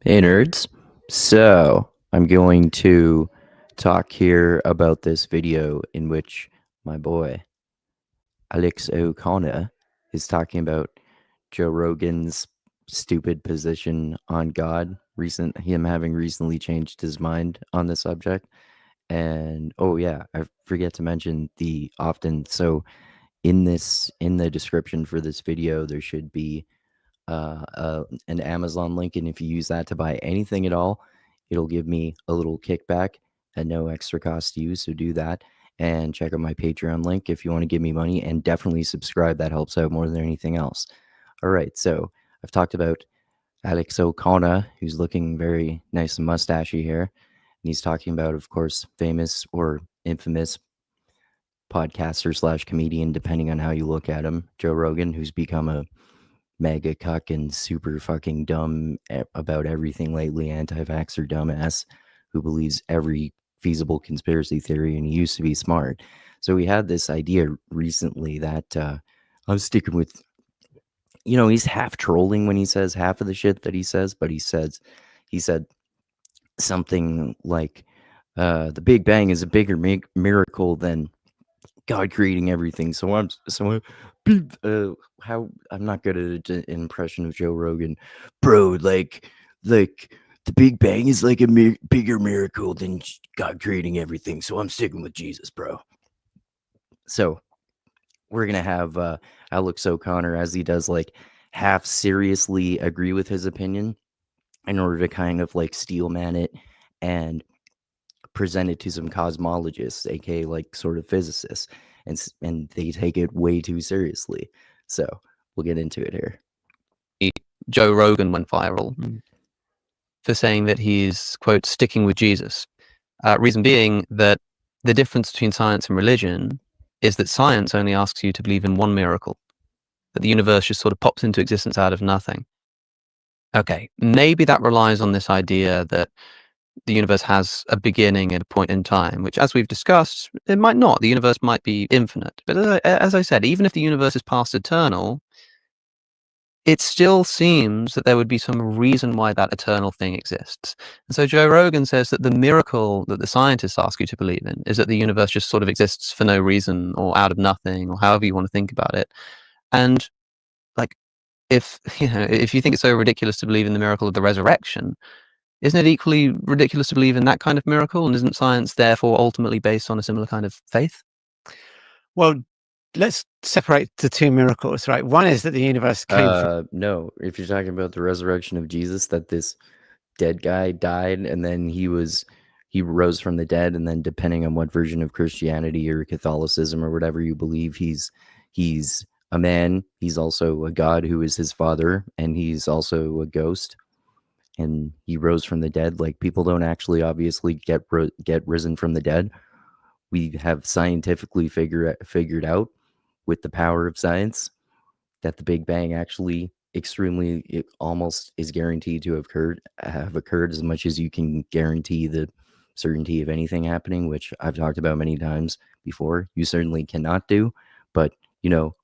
Hey nerds. So I'm going to talk here about this video in which my boy Alex O'Connor is talking about Joe Rogan's stupid position on God, him having recently changed his mind on the subject. And oh yeah, I forget to mention in the description for this video there should be an Amazon link, and if you use that to buy anything at all, it'll give me a little kickback at no extra cost to you. So do that and check out my Patreon link if you want to give me money, and definitely subscribe. That helps out more than anything else. All right, so I've talked about Alex O'Connor, who's looking very nice and mustachy here, and he's talking about, of course, famous or infamous podcaster / comedian, depending on how you look at him, Joe Rogan, who's become a mega cuck and super fucking dumb about everything lately, anti-vaxxer dumbass who believes every feasible conspiracy theory, and he used to be smart. So we had this idea recently that I'm sticking with, he's half trolling when he says half of the shit that he says, but he said something like the Big Bang is a bigger miracle than God creating everything. I'm not good at an impression of Joe Rogan, bro. Like the Big Bang is like a bigger miracle than God creating everything. So I'm sticking with Jesus, bro. So we're gonna have Alex O'Connor, as he does, like half seriously agree with his opinion in order to kind of like steelman it and present it to some cosmologists, aka like sort of physicists, and they take it way too seriously. So we'll get into it here. Joe Rogan went viral for saying that he's, quote, sticking with Jesus. Reason being that the difference between science and religion is that science only asks you to believe in one miracle, that the universe just sort of pops into existence out of nothing. Okay, maybe that relies on this idea that the universe has a beginning at a point in time, which, as we've discussed, it might not. The universe might be infinite. But as I said, even if the universe is past eternal, it still seems that there would be some reason why that eternal thing exists. And so Joe Rogan says that the miracle that the scientists ask you to believe in is that the universe just sort of exists for no reason, or out of nothing, or however you want to think about it. And like, if you think it's so ridiculous to believe in the miracle of the resurrection, isn't it equally ridiculous to believe in that kind of miracle? And isn't science therefore ultimately based on a similar kind of faith? Well, let's separate the two miracles, right? One is that the universe came from... No, if you're talking about the resurrection of Jesus, that this dead guy died and then he rose from the dead, and then depending on what version of Christianity or Catholicism or whatever you believe, he's a man, he's also a god who is his father, and he's also a ghost, and he rose from the dead. Like, people don't actually obviously get risen from the dead. We have scientifically figured out with the power of science that the Big Bang actually it almost is guaranteed to have occurred, as much as you can guarantee the certainty of anything happening, which I've talked about many times before. You certainly cannot do, but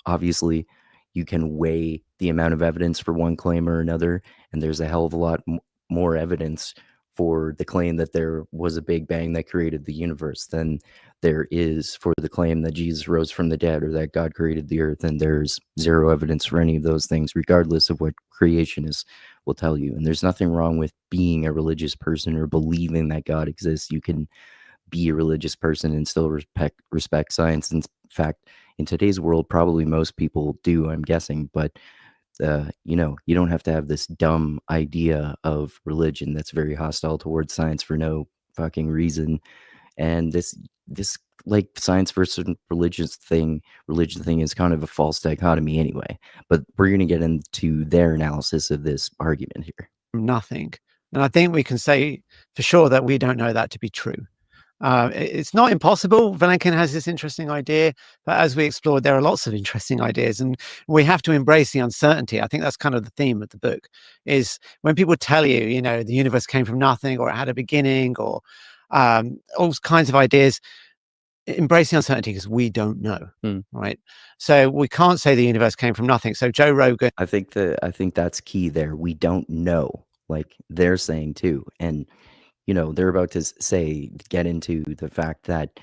obviously you can weigh the amount of evidence for one claim or another, and there's a hell of a lot more evidence for the claim that there was a Big Bang that created the universe than there is for the claim that Jesus rose from the dead or that God created the earth. And there's zero evidence for any of those things, regardless of what creationists will tell you. And there's nothing wrong with being a religious person or believing that God exists. You can be a religious person and still respect science. In fact, in today's world, probably most people do, I'm guessing, but you don't have to have this dumb idea of religion that's very hostile towards science for no fucking reason. And this like science versus religion thing is kind of a false dichotomy anyway. But we're going to get into their analysis of this argument here. Nothing. And I think we can say for sure that we don't know that to be true. It's not impossible. Valenkin has this interesting idea, but as we explored, there are lots of interesting ideas, and we have to embrace the uncertainty. I think that's kind of the theme of the book, is when people tell you, the universe came from nothing, or it had a beginning, or all kinds of ideas, embrace the uncertainty, because we don't know, right? So we can't say the universe came from nothing. So Joe Rogan... I think that's key there. We don't know. like they're saying too. And they're about to get into the fact that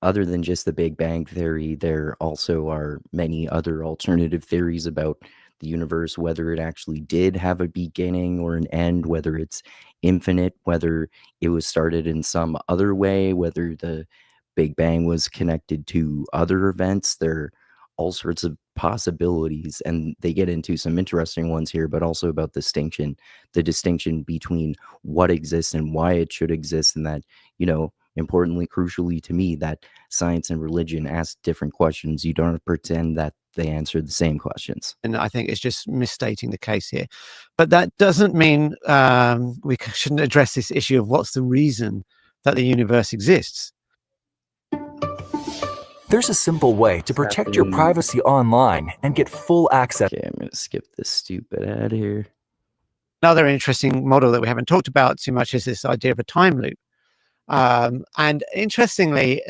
other than just the Big Bang Theory, there also are many other alternative theories about the universe, whether it actually did have a beginning or an end, whether it's infinite, whether it was started in some other way, whether the Big Bang was connected to other events. There are all sorts of possibilities, and they get into some interesting ones here, but also about the distinction between what exists and why it should exist, and that, importantly, crucially to me, that science and religion ask different questions. You don't have to pretend that they answer the same questions. And I think it's just misstating the case here. But that doesn't mean we shouldn't address this issue of what's the reason that the universe exists. There's a simple way to protect your privacy online and get full access. Okay, I'm going to skip this stupid ad here. Another interesting model that we haven't talked about too much is this idea of a time loop. And interestingly,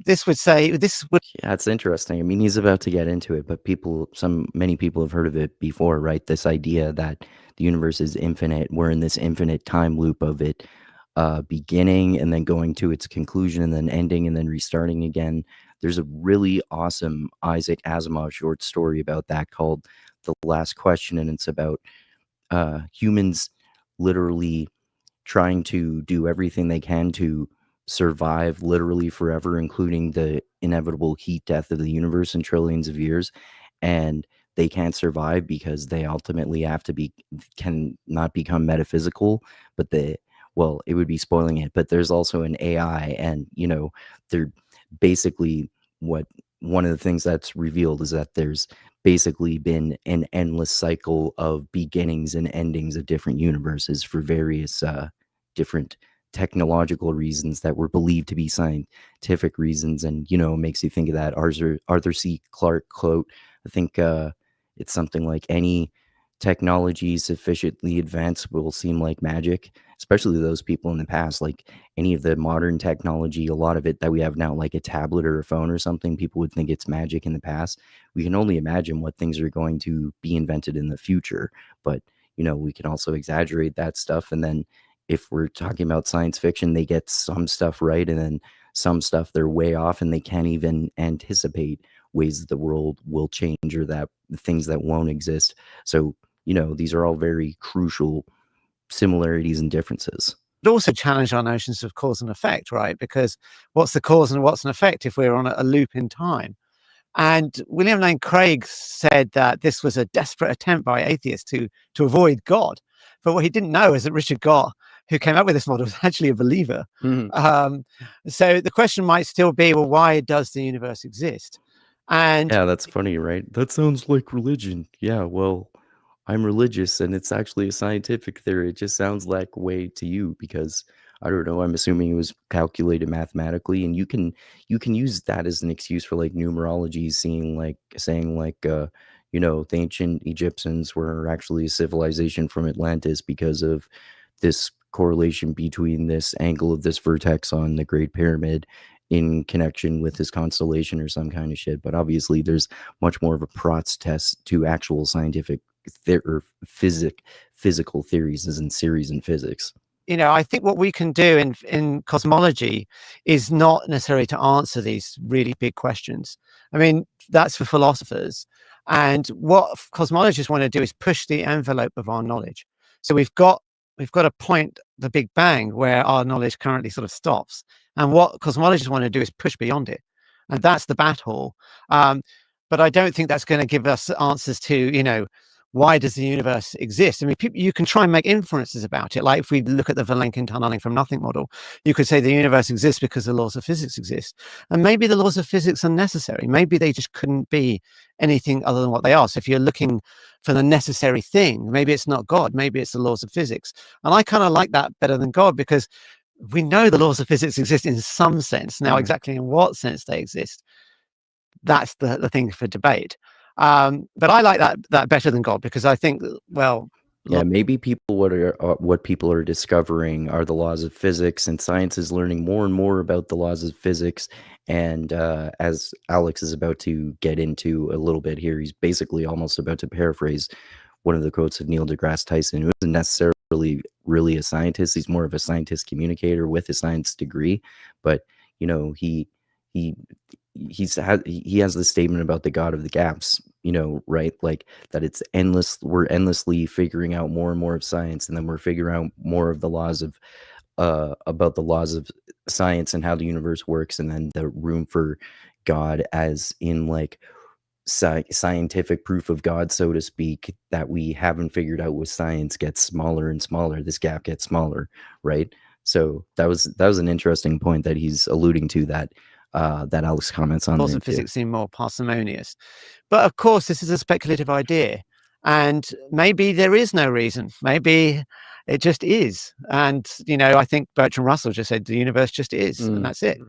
this would say yeah, it's interesting. I mean, he's about to get into it, but many people have heard of it before, right? This idea that the universe is infinite. We're in this infinite time loop of it beginning and then going to its conclusion and then ending and then restarting again. There's a really awesome Isaac Asimov short story about that called The Last Question, and it's about humans literally trying to do everything they can to survive literally forever, including the inevitable heat death of the universe in trillions of years. And they can't survive because they ultimately cannot become metaphysical, but it would be spoiling it. But there's also an AI, and they're basically one of the things that's revealed is that there's basically been an endless cycle of beginnings and endings of different universes for various different technological reasons that were believed to be scientific reasons. And makes you think of that Arthur C. Clarke quote. I think it's something like, any technology sufficiently advanced will seem like magic, especially those people in the past. Like any of the modern technology, a lot of it that we have now, like a tablet or a phone or something, people would think it's magic in the past. We can only imagine what things are going to be invented in the future, but we can also exaggerate that stuff. And then if we're talking about science fiction, they get some stuff right, and then some stuff they're way off, and they can't even anticipate ways that the world will change or that things that won't exist. So these are all very crucial similarities and differences. It also challenge our notions of cause and effect, right? Because what's the cause and what's an effect if we're on a loop in time? And William Lane Craig said that this was a desperate attempt by atheists to avoid God. But what he didn't know is that Richard Gott, who came up with this model, was actually a believer. Mm-hmm. So the question might still be, well, why does the universe exist? And yeah, that's funny, right? That sounds like religion. Yeah, well, I'm religious, and it's actually a scientific theory. It just sounds like way to you because I don't know. I'm assuming it was calculated mathematically, and you can use that as an excuse for like numerology, saying the ancient Egyptians were actually a civilization from Atlantis because of this correlation between this angle of this vertex on the Great Pyramid in connection with this constellation or some kind of shit. But obviously there's much more of a Prots test to actual scientific or physical theories, as in series in physics. I think what we can do in cosmology is not necessarily to answer these really big questions. I mean, that's for philosophers. And what cosmologists want to do is push the envelope of our knowledge. So we've got a point, the Big Bang, where our knowledge currently sort of stops. And what cosmologists want to do is push beyond it. And that's the battle. But I don't think that's going to give us answers to, why does the universe exist? I mean, you can try and make inferences about it. Like if we look at the Vilenkin tunneling from nothing model, you could say the universe exists because the laws of physics exist. And maybe the laws of physics are necessary. Maybe they just couldn't be anything other than what they are. So if you're looking for the necessary thing, maybe it's not God, maybe it's the laws of physics. And I kind of like that better than God, because we know the laws of physics exist in some sense. Now, exactly in what sense they exist, that's the thing for debate. But I like that better than God, because I think, maybe what people are discovering are the laws of physics, and science is learning more and more about the laws of physics. And as Alex is about to get into a little bit here, he's basically almost about to paraphrase one of the quotes of Neil deGrasse Tyson, who isn't necessarily really a scientist. He's more of a scientist communicator with a science degree, but you know, he has this statement about the God of the gaps, you know, right? Like that it's endless. We're endlessly figuring out more and more of science, and then we're figuring out more of the laws of about the laws of science and how the universe works, and then the room for God, as in like scientific proof of God, so to speak, that we haven't figured out with science, gets smaller and smaller. This gap gets smaller, right? So that was an interesting point that he's alluding to, that that Alex comments on. Laws of physics seem more parsimonious, but of course this is a speculative idea, and maybe there is no reason. Maybe it just is. And you know, I think Bertrand Russell just said the universe just is, and that's it.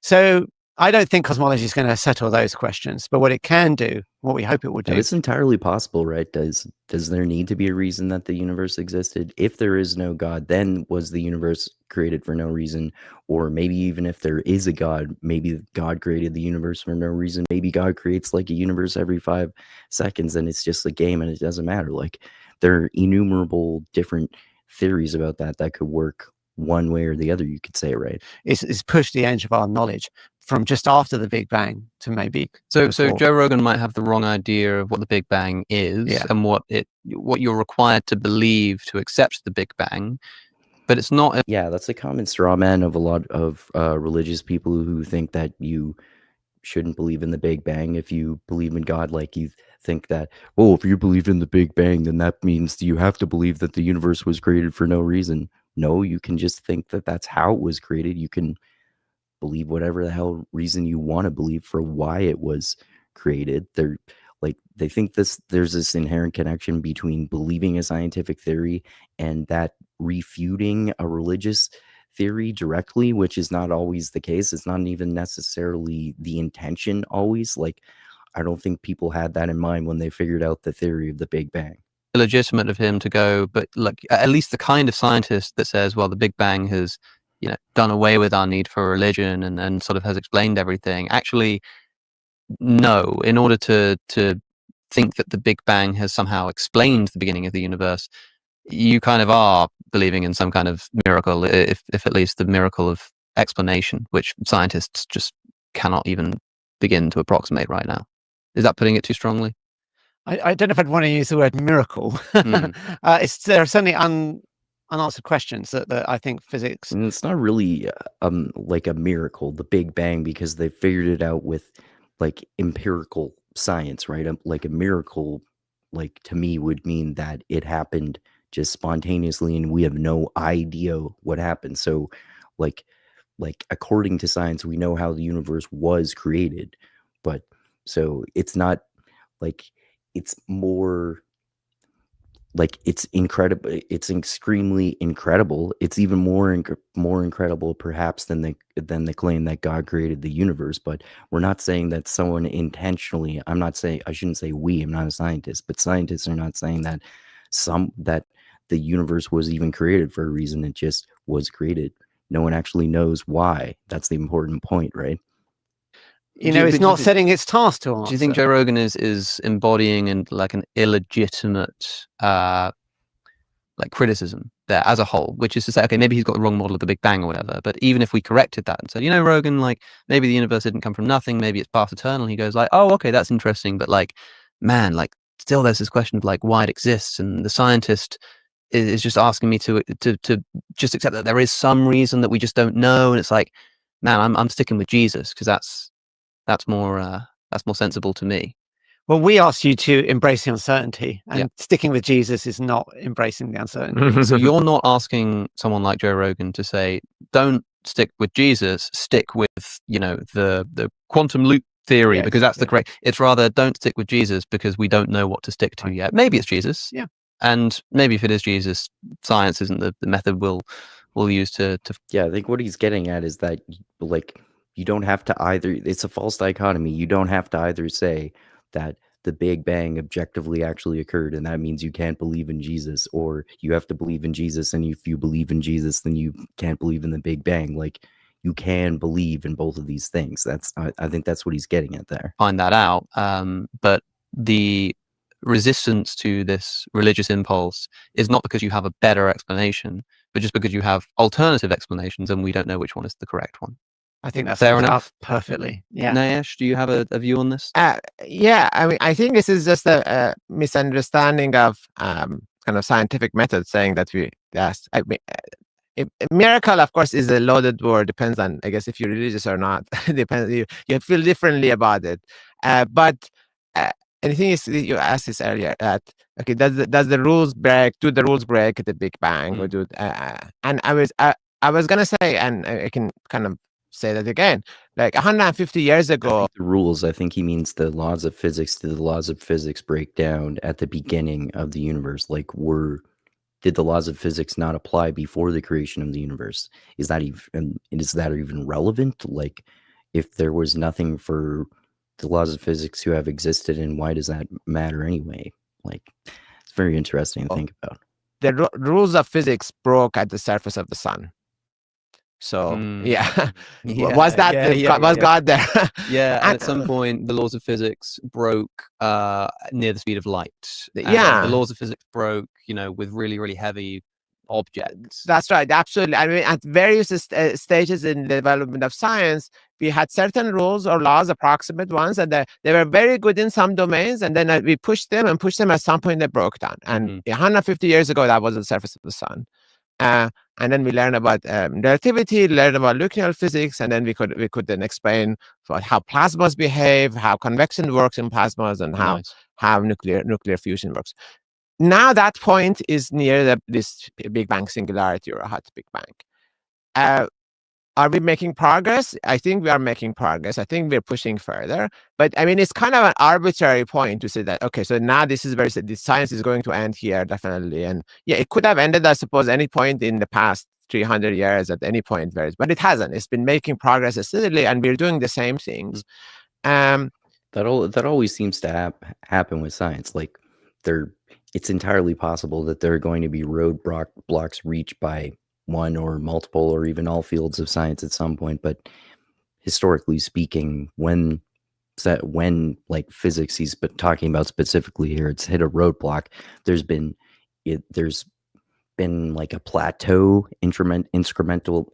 So I don't think cosmology is going to settle those questions, but what it can do, what we hope it will do. It's entirely possible, right? Does there need to be a reason that the universe existed? If there is no God, then was the universe created for no reason? Or maybe even if there is a God, maybe God created the universe for no reason. Maybe God creates like a universe every 5 seconds and it's just a game and it doesn't matter. Like there are innumerable different theories about that could work one way or the other, you could say, right? It's pushed the edge of our knowledge from just after the Big Bang to maybe so before. Joe Rogan might have the wrong idea of what the Big Bang is, and what you're required to believe to accept the Big Bang, but it's not Yeah, that's a common straw man of a lot of religious people who think that you shouldn't believe in the Big Bang if you believe in God. Like you think that, oh, if you believe in the Big Bang, then that means you have to believe that the universe was created for no reason. No, you can just think that that's how it was created. You can believe whatever the hell reason you want to believe for why it was created. They think there's this inherent connection between believing a scientific theory and that refuting a religious theory directly, which is not always the case. It's not even necessarily the intention always. Like, I don't think people had that in mind when they figured out the theory of the Big Bang. legitimate of him to go, but like at least the kind of scientist that says, well, the Big Bang has, you know, done away with our need for religion and sort of has explained everything. Actually, no. In order to think that the Big Bang has somehow explained the beginning of the universe, you kind of are believing in some kind of miracle, if at least the miracle of explanation, which scientists just cannot even begin to approximate right now. Is that putting it too strongly? I don't know if I'd want to use the word miracle. There are certainly unanswered questions that I think physics. And it's not really like a miracle, the Big Bang, because they figured it out with like empirical science, right? Like a miracle, like to me, would mean that it happened just spontaneously and we have no idea what happened. So like according to science, we know how the universe was created, but so it's not like, it's more like it's incredible. It's extremely incredible. It's even more incredible perhaps than the claim that God created the universe. But we're not saying that someone intentionally, I shouldn't say we, I'm not a scientist, but scientists are not saying that that the universe was even created for a reason. It just was created. No one actually knows why. That's the important point, right? You know, it's not setting its task to answer. Do you think Joe Rogan is embodying like an illegitimate like criticism there as a whole, which is to say, okay, maybe he's got the wrong model of the Big Bang or whatever, but even if we corrected that and said, you know, Rogan, like maybe the universe didn't come from nothing, maybe it's past eternal, he goes like, oh, okay, that's interesting, but like, man, like still there's this question of like why it exists, and the scientist is just asking me to just accept that there is some reason that we just don't know, and it's like, man, I'm sticking with Jesus because that's more sensible to me. Well, we asked you to embrace the uncertainty, and sticking with Jesus is not embracing the uncertainty. So you're not asking someone like Joe Rogan to say, don't stick with Jesus, stick with, you know, the quantum loop theory, because that's the correct. It's rather, don't stick with Jesus because we don't know what to stick to yet. Maybe it's Jesus. Yeah. And maybe if it is Jesus, science isn't the method we'll use to. Yeah, I think what he's getting at is that, like, you don't have to either. It's a false dichotomy. You don't have to either say that the Big Bang objectively actually occurred, and that means you can't believe in Jesus, or you have to believe in Jesus, and if you believe in Jesus, then you can't believe in the Big Bang. Like, you can believe in both of these things. I think that's what he's getting at there. Find that out, but the resistance to this religious impulse is not because you have a better explanation, but just because you have alternative explanations and we don't know which one is the correct one. I think that's Fair sums it enough. up perfectly. Yeah. Nayesh, do you have a view on this? Yeah, I mean, I think this is just a misunderstanding of kind of scientific method, saying that I mean, miracle, of course, is a loaded word. Depends on, I guess, if you're religious or not. Depends. You feel differently about it. But and the thing is, you asked this earlier. That okay, does the rules break? Do the rules break at the Big Bang, or do? And I was gonna say, and I can kind of say that again. Like 150 years ago, the rules. I think he means the laws of physics. Did the laws of physics break down at the beginning of the universe? Like, did the laws of physics not apply before the creation of the universe? Is that even relevant? Like, if there was nothing for the laws of physics to have existed, and why does that matter anyway? Like, it's very interesting to think about. The rules of physics broke at the surface of the sun. So yeah, was God there? Yeah, and at some point the laws of physics broke near the speed of light. Yeah, the laws of physics broke, with really, really heavy objects. That's right, absolutely. I mean, at various stages in the development of science, we had certain rules or laws, approximate ones, and they were very good in some domains, and then we pushed them. At some point they broke down. And 150 years ago, that was the surface of the sun. And then we learned about relativity, learned about nuclear physics, and then we could then explain how plasmas behave, how convection works in plasmas, and how nuclear fusion works. Now that point is near this Big Bang singularity, or a hot Big Bang. Are we making progress? I think we are making progress. I think we're pushing further. But I mean, it's kind of an arbitrary point to say that, okay, so now this is where the science is going to end here, definitely. And yeah, it could have ended, I suppose, any point in the past 300 years, at any point, but it hasn't. It's been making progress steadily, and we're doing the same things. That always seems to happen with science. Like, it's entirely possible that there are going to be roadblocks reached by one or multiple or even all fields of science at some point, but historically speaking, when like physics he's been talking about specifically here, it's hit a roadblock. There's been like a plateau, incremental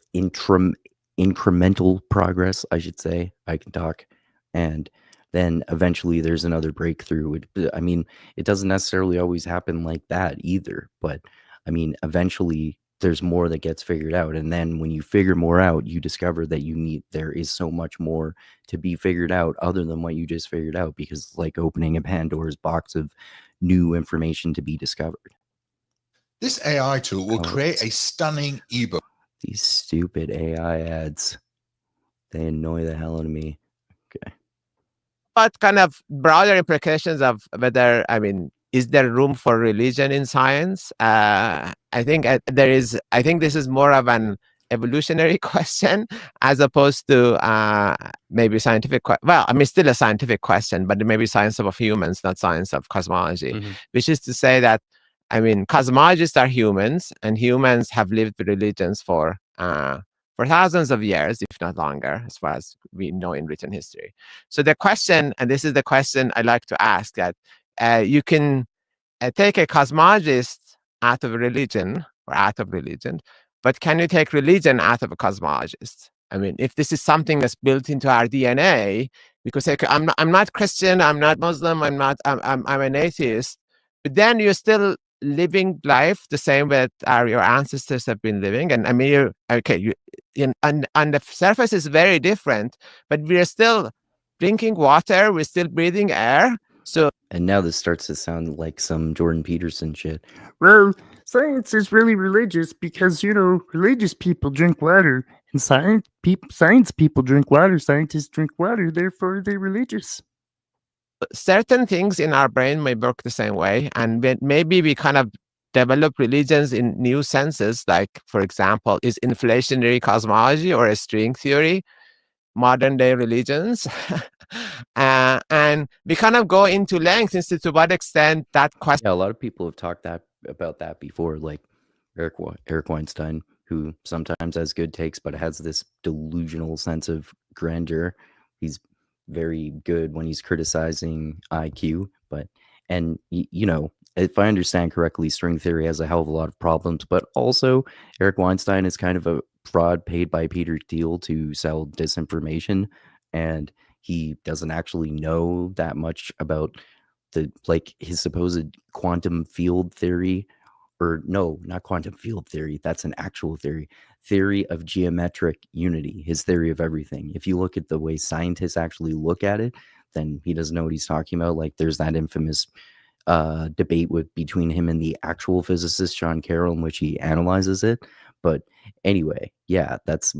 progress, I should say. I can talk. And then eventually there's another breakthrough. I mean, it doesn't necessarily always happen like that either, but I mean, eventually there's more that gets figured out. And then when you figure more out, you discover that there is so much more to be figured out other than what you just figured out, because it's like opening a Pandora's box of new information to be discovered. This AI tool will create a stunning ebook. These stupid AI ads, they annoy the hell out of me. Okay. But kind of broader implications of whether, I mean, is there room for religion in science? I think there is. I think this is more of an evolutionary question as opposed to maybe scientific. Well, I mean, still a scientific question, but maybe science of humans, not science of cosmology. Which is to say that, I mean, cosmologists are humans, and humans have lived with religions for thousands of years, if not longer, as far as we know in written history. So the question, and this is the question I like to ask, that you can take a cosmologist out of religion, but can you take religion out of a cosmologist? I mean, if this is something that's built into our DNA, because I'm not Christian, I'm not Muslim, I'm an atheist, but then you're still living life the same way that your ancestors have been living. And I mean, on the surface is very different, but we're still drinking water, we're still breathing air. So, and now this starts to sound like some Jordan Peterson shit. Well, science is really religious because, religious people drink water, and science people drink water. Scientists drink water, therefore they're religious. Certain things in our brain may work the same way, and maybe we kind of develop religions in new senses. Like, for example, is inflationary cosmology or a string theory modern day religions? And we kind of go into length as to what extent that question. Yeah, a lot of people have talked about that before, like Eric Weinstein, who sometimes has good takes, but has this delusional sense of grandeur. He's very good when he's criticizing IQ, but And you know, if I understand correctly, string theory has a hell of a lot of problems, but also Eric Weinstein is kind of a fraud paid by Peter Thiel to sell disinformation, and he doesn't actually know that much about the like his supposed quantum field theory, or no, not quantum field theory, that's an actual theory of geometric unity, his theory of everything. If you look at the way scientists actually look at it, then he doesn't know what he's talking about. Like there's that infamous debate between him and the actual physicist Sean Carroll, in which he analyzes it. But anyway, yeah, that's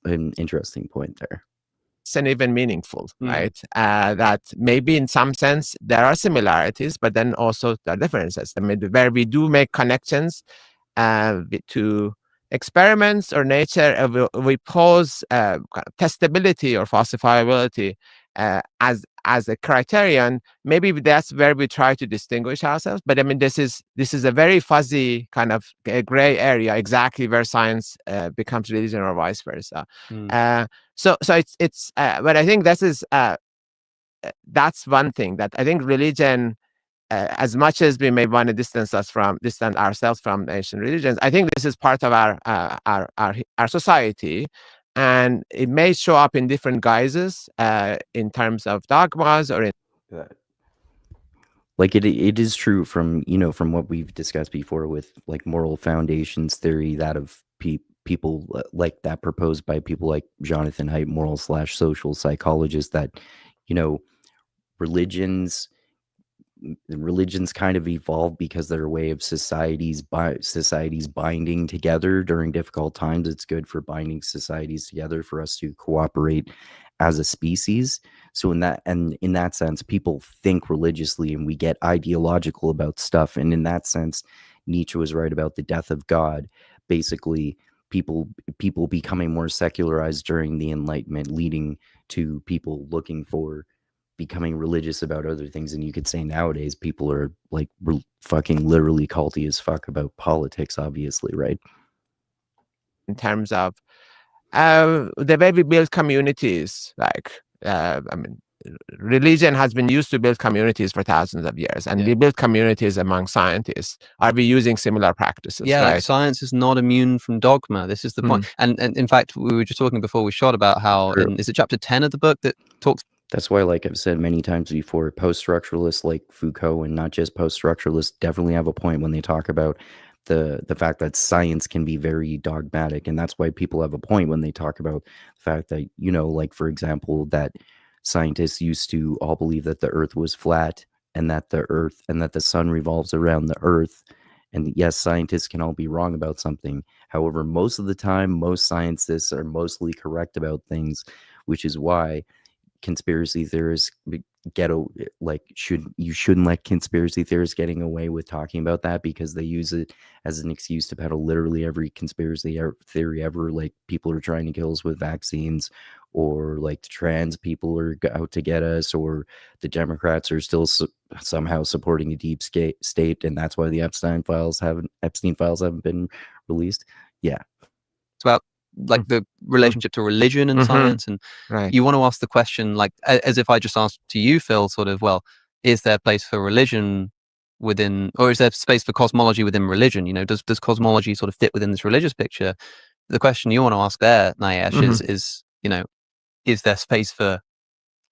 an interesting point there. And even meaningful, right? That maybe in some sense there are similarities, but then also there are differences. I mean, where we do make connections to experiments or nature, we pose kind of testability or falsifiability as a criterion. Maybe that's where we try to distinguish ourselves. But I mean, this is a very fuzzy kind of gray area, exactly where science becomes religion or vice versa. So it's but I think this is that's one thing that I think religion, as much as we may want to distance ourselves from ancient religions, I think this is part of our society, and it may show up in different guises in terms of dogmas or in like it is true from, you know, from what we've discussed before with like moral foundations theory, that of people like that proposed by people like Jonathan Haidt, moral/social psychologists, that, you know, religions kind of evolved because they're a way of societies binding together during difficult times. It's good for binding societies together, for us to cooperate as a species. So in that sense, people think religiously and we get ideological about stuff. And in that sense, Nietzsche was right about the death of God. Basically, people becoming more secularized during the Enlightenment, leading to people looking for becoming religious about other things. And you could say nowadays people are like fucking literally culty as fuck about politics, obviously, right? In terms of the way we build communities, like I mean, religion has been used to build communities for thousands of years, and we build communities among scientists. Are we using similar practices? Yeah, right? like science is not immune from dogma. This is the point. And in fact, we were just talking before we shot about how, is it chapter 10 of the book that talks? That's why, like I've said many times before, post-structuralists like Foucault, and not just post-structuralists, definitely have a point when they talk about the fact that science can be very dogmatic. And that's why people have a point when they talk about the fact that, you know, like, for example, that scientists used to all believe that the earth was flat, and that the sun revolves around the earth. And yes, scientists can all be wrong about something. However, most of the time, most scientists are mostly correct about things, which is why conspiracy theorists shouldn't let conspiracy theorists getting away with talking about that, because they use it as an excuse to peddle literally every conspiracy theory ever. Like, people are trying to kill us with vaccines, or like the trans people are out to get us, or the Democrats are still somehow supporting a deep state, and that's why the Epstein files haven't been released. Yeah, it's about like the relationship to religion and science, and you want to ask the question, like, as if I just asked to you, Phil, sort of, well, is there place for religion within, or is there space for cosmology within religion? You know, does cosmology sort of fit within this religious picture? The question you want to ask there, Nayesh, is, you know, is there space for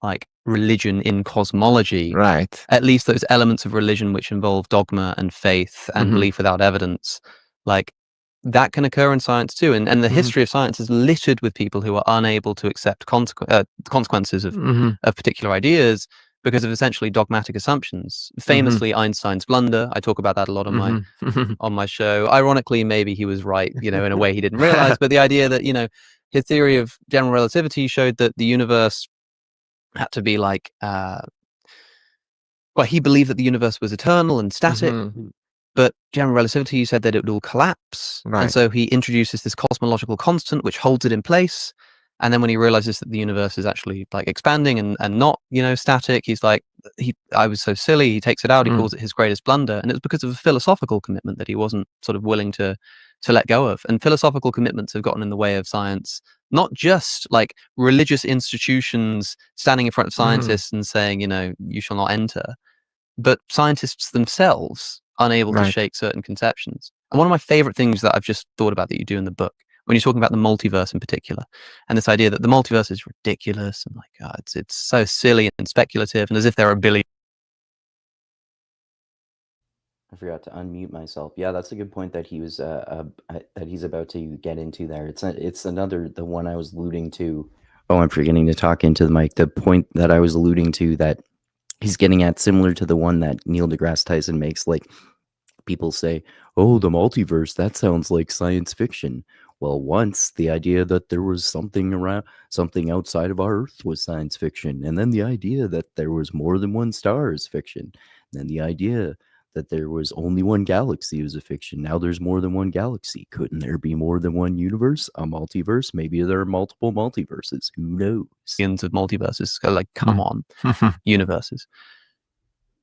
like religion in cosmology? Right. At least those elements of religion which involve dogma and faith and belief without evidence, like, that can occur in science too. And the history of science is littered with people who are unable to accept consequences of particular ideas because of essentially dogmatic assumptions. Famously, Einstein's blunder. I talk about that a lot on my show. Ironically, maybe he was right, you know, in a way he didn't realize. But the idea that, you know, his theory of general relativity showed that the universe had to be like, well, he believed that the universe was eternal and static. But general relativity said that it would all collapse. Right. And so he introduces this cosmological constant which holds it in place. And then when he realizes that the universe is actually like expanding and not, you know, static, he's like, I was so silly. He takes it out. He calls it his greatest blunder. And it was because of a philosophical commitment that he wasn't sort of willing to let go of. And philosophical commitments have gotten in the way of science, not just like religious institutions standing in front of scientists and saying, you know, you shall not enter. but scientists themselves unable to Right. shake certain conceptions. And one of my favorite things that I've just thought about that you do in the book, when you're talking about the multiverse in particular, and this idea that the multiverse is ridiculous and like it's so silly and speculative, and as if there are a billion. I forgot to unmute myself. Yeah, that's a good point that he was that he's about to get into there. It's another the one I was alluding to. Oh, I'm forgetting to talk into the mic. The point that I was alluding to that he's getting at, similar to the one that Neil deGrasse Tyson makes. Like, people say, "Oh, the multiverse, that sounds like science fiction." Well, once the idea that there was something outside of our Earth was science fiction, and then the idea that there was more than one star is fiction, and then the idea that there was only one galaxy was a fiction. Now there's more than one galaxy. Couldn't there be more than one universe? A multiverse? Maybe there are multiple multiverses. Who knows? Billions of multiverses. Like, come on, universes.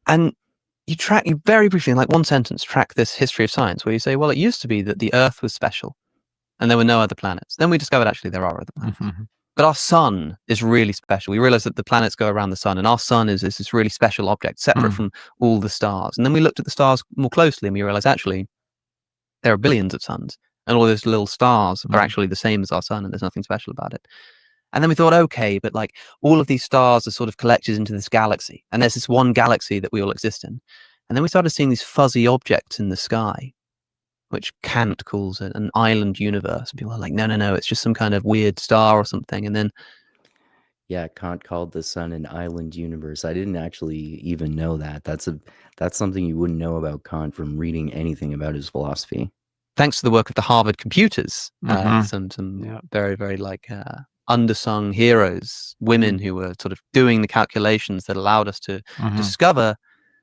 And you very briefly, in like one sentence, track this history of science where you say, well, it used to be that the Earth was special and there were no other planets. Then we discovered actually there are other planets. But our sun is really special. We realized that the planets go around the sun, and our sun is this really special object, separate from all the stars. And then we looked at the stars more closely, and we realized actually there are billions of suns, and all those little stars are actually the same as our sun, and there's nothing special about it. And then we thought, okay, but like all of these stars are sort of collected into this galaxy, and there's this one galaxy that we all exist in. And then we started seeing these fuzzy objects in the sky, which Kant calls it an island universe. People are like, no, it's just some kind of weird star or something. And then, yeah, Kant called the sun an island universe. I didn't actually even know that. That's something you wouldn't know about Kant from reading anything about his philosophy. Thanks to the work of the Harvard computers, some very, very like undersung heroes, women who were sort of doing the calculations that allowed us to discover,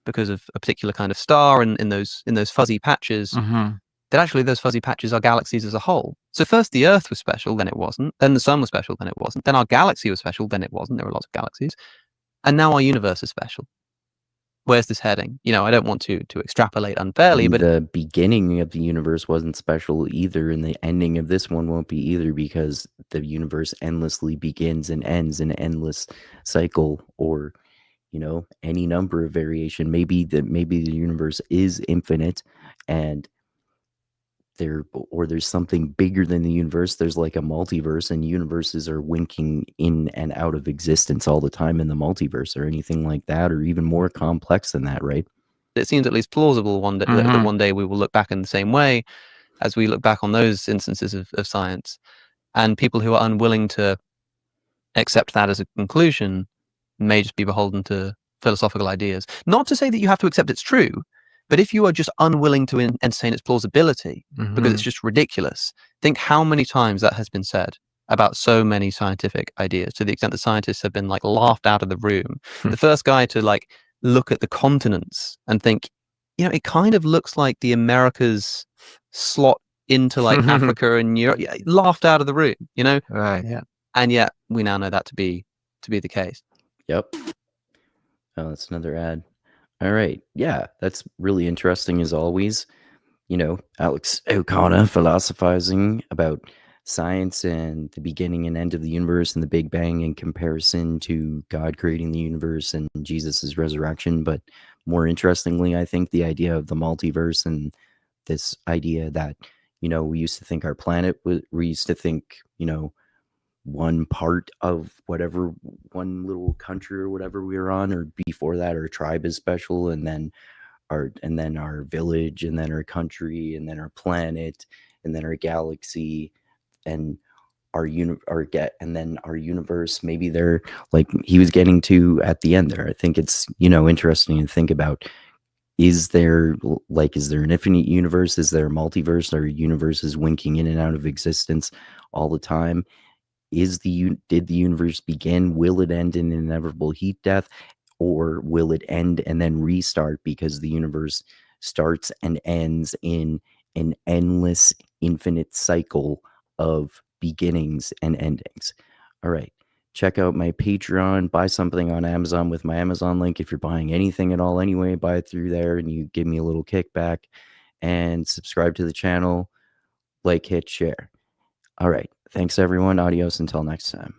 because of a particular kind of star in those fuzzy patches, that actually those fuzzy patches are galaxies as a whole. So first the Earth was special, then it wasn't. Then the sun was special, then it wasn't. Then our galaxy was special, then it wasn't. There were lots of galaxies. And now our universe is special. Where's this heading? You know, I don't want to extrapolate unfairly, but the beginning of the universe wasn't special either, and the ending of this one won't be either, because the universe endlessly begins and ends in an endless cycle, or, you know, any number of variation. Maybe the universe is infinite, and there's something bigger than the universe. There's like a multiverse, and universes are winking in and out of existence all the time in the multiverse, or anything like that, or even more complex than that, right? it seems at least plausible that one day we will look back in the same way as we look back on those instances of science. And people who are unwilling to accept that as a conclusion may just be beholden to philosophical ideas. Not to say that you have to accept it's true, but if you are just unwilling to entertain its plausibility because it's just ridiculous, think how many times that has been said about so many scientific ideas, to the extent that scientists have been like laughed out of the room. The first guy to like look at the continents and think, you know, it kind of looks like the Americas slot into like Africa and Europe, laughed out of the room, you know? Right. Yeah. And yet we now know that to be the case. Yep. Oh, that's another ad. All right. Yeah, that's really interesting as always. You know, Alex O'Connor philosophizing about science and the beginning and end of the universe and the Big Bang in comparison to God creating the universe and Jesus's resurrection. But more interestingly, I think the idea of the multiverse and this idea that, you know, we used to think our planet was, we used to think, you know, one part of whatever, one little country or whatever we were on, or before that our tribe is special, and then our village, and then our country, and then our planet, and then our galaxy, and and then our universe. Maybe they're like he was getting to at the end there. I think it's, you know, interesting to think about, is there an infinite universe? Is there a multiverse? Are universes winking in and out of existence all the time? Did the universe begin? Will it end in inevitable heat death, or will it end and then restart, because the universe starts and ends in an endless, infinite cycle of beginnings and endings? All right. Check out my Patreon, buy something on Amazon with my Amazon link. If you're buying anything at all anyway, buy it through there and you give me a little kickback, and subscribe to the channel, like, hit, share. All right. Thanks, everyone. Adios until next time.